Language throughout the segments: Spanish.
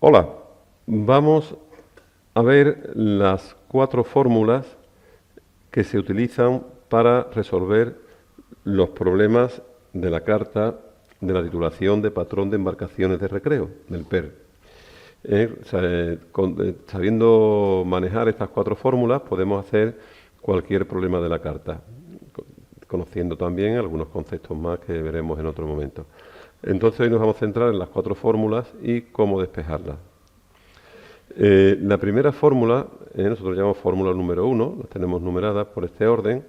Hola, vamos a ver las 4 fórmulas que se utilizan para resolver los problemas de la carta de la titulación de patrón de embarcaciones de recreo, del PER. Sabiendo manejar estas 4 fórmulas podemos hacer cualquier problema de la carta, conociendo también algunos conceptos más que veremos en otro momento. Entonces hoy nos vamos a centrar en las 4 fórmulas y cómo despejarlas. La primera fórmula, nosotros llamamos fórmula número 1, las tenemos numeradas por este orden,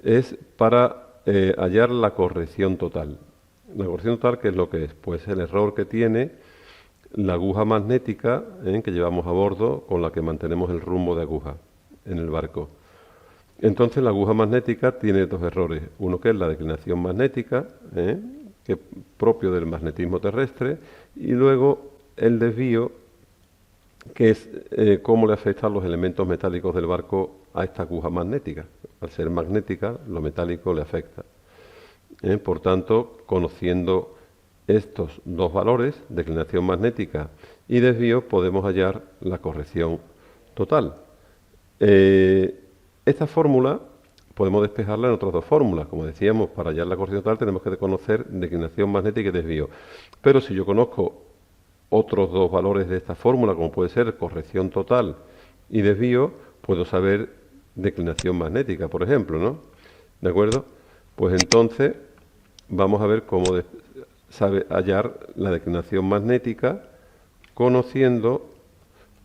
es para hallar la corrección total. La corrección total, ¿qué es lo que es? Pues el error que tiene la aguja magnética que llevamos a bordo con la que mantenemos el rumbo de aguja en el barco. Entonces la aguja magnética tiene 2 errores. Uno que es la declinación magnética, que es propio del magnetismo terrestre, y luego el desvío, que es cómo le afectan los elementos metálicos del barco a esta aguja magnética. Al ser magnética, lo metálico le afecta. Por tanto, conociendo estos 2 valores, declinación magnética y desvío, podemos hallar la corrección total. Esta fórmula podemos despejarla en otras 2 fórmulas. Como decíamos, para hallar la corrección total tenemos que conocer declinación magnética y desvío. Pero si yo conozco otros 2 valores de esta fórmula, como puede ser corrección total y desvío, puedo saber declinación magnética, por ejemplo, ¿no? ¿De acuerdo? Pues entonces vamos a ver cómo hallar la declinación magnética conociendo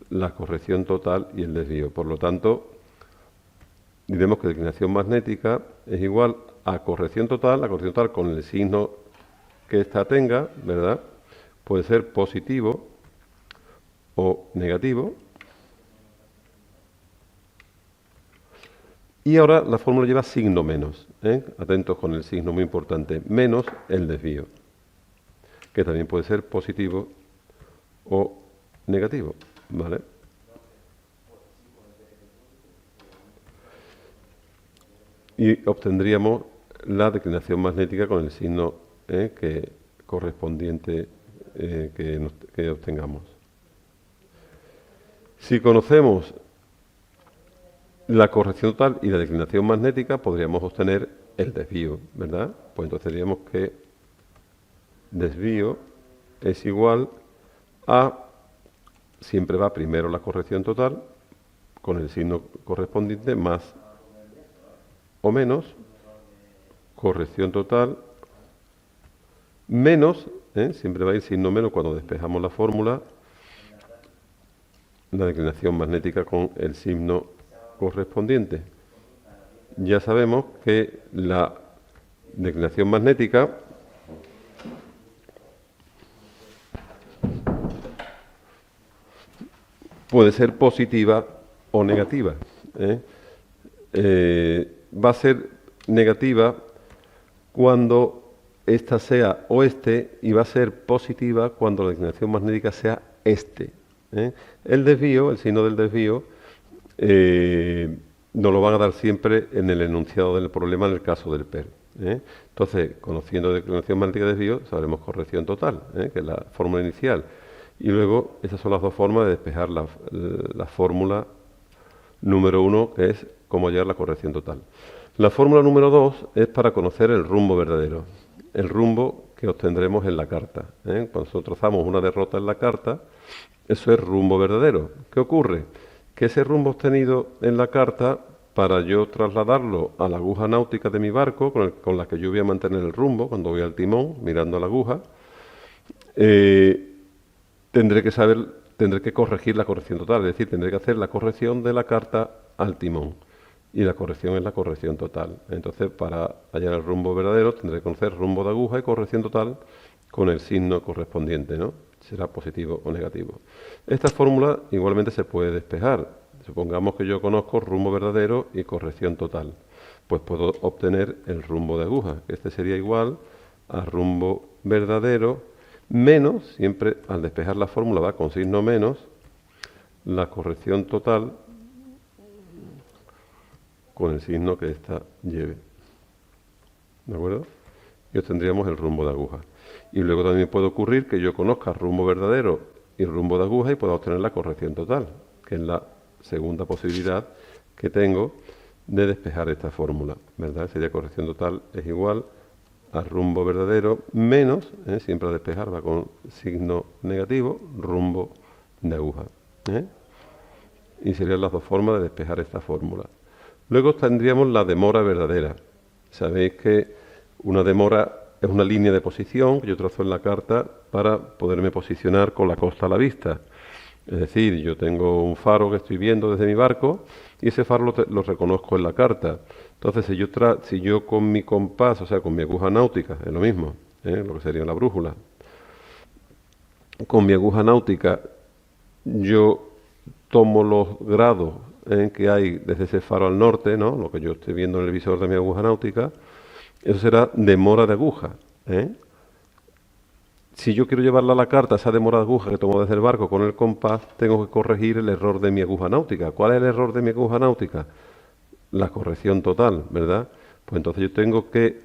la corrección total y el desvío. Por lo tanto, diremos que declinación magnética es igual a corrección total, la corrección total con el signo que ésta tenga, ¿verdad? Puede ser positivo o negativo. Y ahora la fórmula lleva signo menos. Atentos con el signo, muy importante. Menos el desvío, que también puede ser positivo o negativo. ¿Vale? Y obtendríamos la declinación magnética con el signo correspondiente que obtengamos. Si conocemos la corrección total y la declinación magnética, podríamos obtener el desvío, ¿verdad? Pues entonces diríamos que desvío es igual a, siempre va primero la corrección total, con el signo correspondiente, más o menos, corrección total, menos, siempre va a ir signo menos cuando despejamos la fórmula, la declinación magnética con el signo correspondiente. Ya sabemos que la declinación magnética puede ser positiva o negativa. Va a ser negativa cuando esta sea oeste y va a ser positiva cuando la declinación magnética sea este. El desvío, el signo del desvío, nos lo van a dar siempre en el enunciado del problema en el caso del PER. Entonces, conociendo declinación magnética y desvío, sabremos corrección total, que es la fórmula inicial. Y luego, esas son las 2 formas de despejar la fórmula número 1, que es cómo hallar la corrección total. La fórmula número 2 es para conocer el rumbo verdadero, el rumbo que obtendremos en la carta. Cuando nosotros trazamos una derrota en la carta, eso es rumbo verdadero. ¿Qué ocurre? Que ese rumbo obtenido en la carta, para yo trasladarlo a la aguja náutica de mi barco, con la que yo voy a mantener el rumbo cuando voy al timón, mirando a la aguja, tendré que corregir la corrección total, es decir, tendré que hacer la corrección de la carta al timón. Y la corrección es la corrección total. Entonces, para hallar el rumbo verdadero, tendré que conocer rumbo de aguja y corrección total con el signo correspondiente, ¿no? Será positivo o negativo. Esta fórmula igualmente se puede despejar. Supongamos que yo conozco rumbo verdadero y corrección total. Pues puedo obtener el rumbo de aguja, que este sería igual a rumbo verdadero menos, siempre al despejar la fórmula va con signo menos, la corrección total con el signo que ésta lleve. ¿De acuerdo? Y obtendríamos el rumbo de aguja. Y luego también puede ocurrir que yo conozca rumbo verdadero y rumbo de aguja y pueda obtener la corrección total, que es la segunda posibilidad que tengo de despejar esta fórmula, ¿verdad? Sería corrección total es igual a rumbo verdadero menos, siempre a despejar va con signo negativo, rumbo de aguja. Y serían las dos formas de despejar esta fórmula. Luego tendríamos la demora verdadera. Sabéis que una demora es una línea de posición que yo trazo en la carta para poderme posicionar con la costa a la vista. Es decir, yo tengo un faro que estoy viendo desde mi barco y ese faro lo reconozco en la carta. Entonces, si yo con mi compás, o sea, con mi aguja náutica, es lo mismo, lo que sería la brújula, con mi aguja náutica yo tomo los grados que hay desde ese faro al norte, ¿no? Lo que yo estoy viendo en el visor de mi aguja náutica, eso será demora de aguja. Si yo quiero llevarla a la carta, esa demora de aguja que tomo desde el barco con el compás, tengo que corregir el error de mi aguja náutica. ¿Cuál es el error de mi aguja náutica? La corrección total, ¿verdad? Pues entonces yo tengo que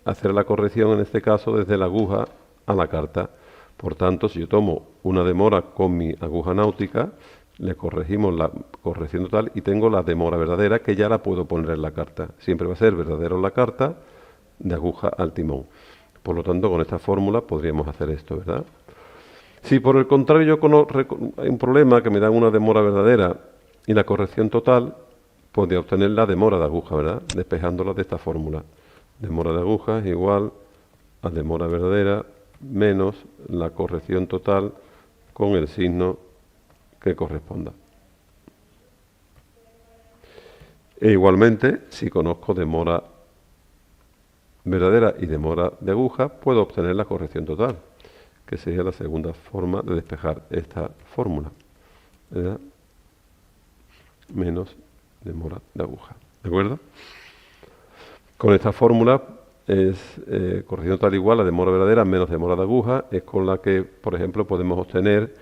hacer la corrección, en este caso, desde la aguja a la carta. Por tanto, si yo tomo una demora con mi aguja náutica, le corregimos la corrección total y tengo la demora verdadera, que ya la puedo poner en la carta. Siempre va a ser verdadero en la carta, de aguja al timón. Por lo tanto, con esta fórmula podríamos hacer esto, ¿verdad? Si por el contrario hay un problema que me da una demora verdadera y la corrección total, podría obtener la demora de aguja, ¿verdad? Despejándola de esta fórmula. Demora de aguja es igual a demora verdadera menos la corrección total con el signo que corresponda. E igualmente, si conozco demora verdadera y demora de aguja, puedo obtener la corrección total, que sería la segunda forma de despejar esta fórmula, ¿verdad? Menos demora de aguja, ¿de acuerdo? Con esta fórmula es corrección total igual a demora verdadera menos demora de aguja, es con la que, por ejemplo, podemos obtener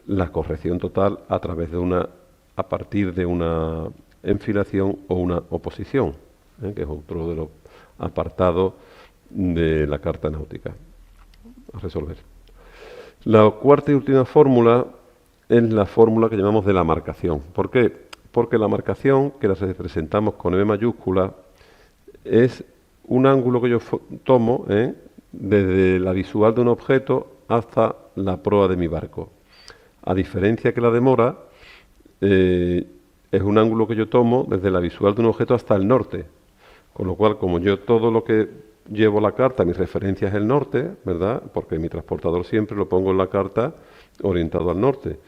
la corrección total a partir de una enfilación o una oposición, que es otro de los apartados de la carta náutica a resolver. La cuarta y última fórmula es la fórmula que llamamos de la marcación. ¿Por qué? Porque la marcación, que la representamos con M mayúscula, es un ángulo que yo tomo desde la visual de un objeto hasta la proa de mi barco. A diferencia que la demora, es un ángulo que yo tomo desde la visual de un objeto hasta el norte. Con lo cual, como yo todo lo que llevo la carta, mi referencia es el norte, ¿verdad? Porque mi transportador siempre lo pongo en la carta orientado al norte.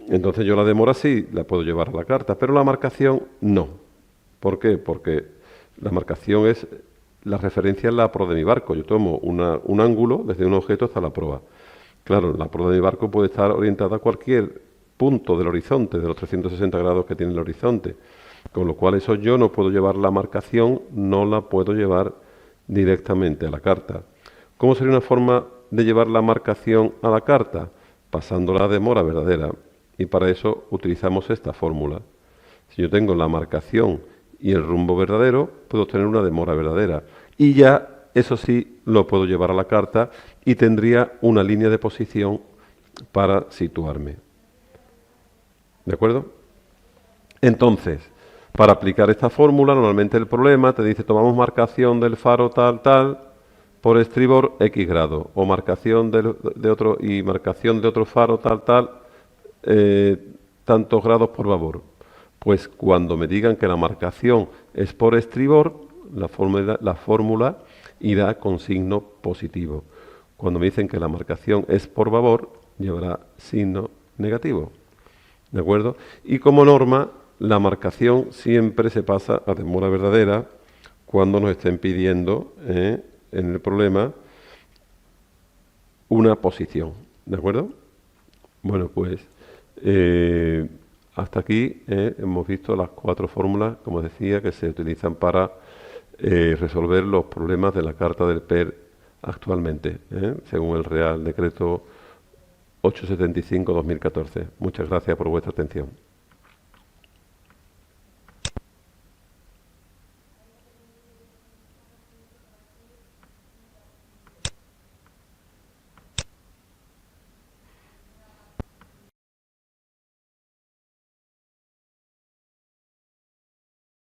Entonces yo la demora sí la puedo llevar a la carta, pero la marcación no. ¿Por qué? Porque la marcación es la referencia en la proa de mi barco. Yo tomo un ángulo desde un objeto hasta la proa. Claro, la proa de mi barco puede estar orientada a cualquier punto del horizonte, de los 360 grados que tiene el horizonte. Con lo cual eso yo no puedo llevar la marcación, no la puedo llevar directamente a la carta. ¿Cómo sería una forma de llevar la marcación a la carta? Pasando la demora verdadera. Y para eso utilizamos esta fórmula. Si yo tengo la marcación y el rumbo verdadero, puedo obtener una demora verdadera. Y ya, eso sí, lo puedo llevar a la carta y tendría una línea de posición para situarme. ¿De acuerdo? Entonces, para aplicar esta fórmula, normalmente el problema te dice, tomamos marcación del faro tal, tal, por estribor X grado, o marcación de otro faro tal, tal, tantos grados por babor. Pues cuando me digan que la marcación es por estribor, la fórmula irá con signo positivo. Cuando me dicen que la marcación es por babor, llevará signo negativo. ¿De acuerdo? Y como norma, la marcación siempre se pasa a demora verdadera cuando nos estén pidiendo en el problema una posición. ¿De acuerdo? Bueno, pues hasta aquí hemos visto las 4 fórmulas, como decía, que se utilizan para resolver los problemas de la carta del PER actualmente, según el Real Decreto 875-2014. Muchas gracias por vuestra atención.